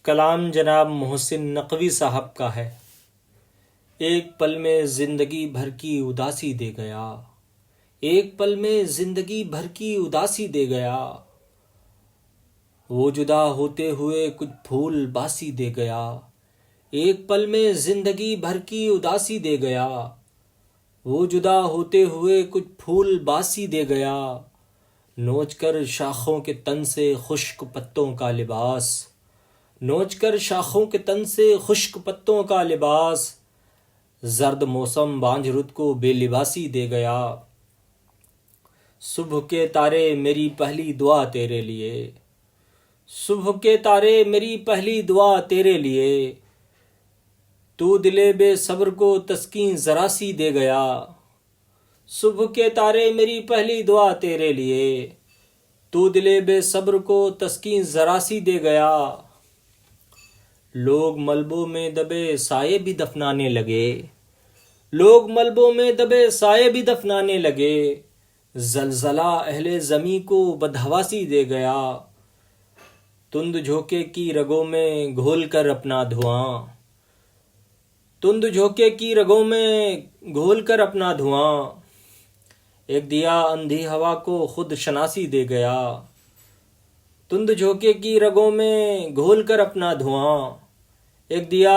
کلام جناب محسن نقوی صاحب کا ہے۔ ایک پل میں زندگی بھر کی اداسی دے گیا، ایک پل میں زندگی بھر کی اداسی دے گیا، وہ جدا ہوتے ہوئے کچھ پھول باسی دے گیا، ایک پل میں زندگی بھر کی اداسی دے گیا، وہ جدا ہوتے ہوئے کچھ پھول باسی دے گیا، نوچ کر شاخوں کے تن سے خشک پتوں کا لباس، نوچ کر شاخوں کے تن سے خشک پتوں کا لباس، زرد موسم بانجھ رت کو بے لباسی دے گیا۔ صبح کے تارے میری پہلی دعا تیرے لیے، صبح کے تارے میری پہلی دعا تیرے لیے، تو دلے بے صبر کو تسکین ذرا سی دے گیا۔ صبح کے تارے میری پہلی دعا تیرے لیے، تو دلے بے صبر کو تسکین ذرا سی دے گیا۔ لوگ ملبوں میں دبے سائے بھی دفنانے لگے، لوگ ملبوں میں دبے سائے بھی دفنانے لگے، زلزلہ اہل زمیں کو بدحواسی دے گیا، تند جھونکے کی رگوں میں گھول کر اپنا دھواں، تند جھونکے کی رگوں میں گھول کر اپنا دھواں، ایک دیا اندھی ہوا کو خود شناسی دے گیا، تند جھونکے کی رگوں میں گھول کر اپنا دھواں، ایک دیا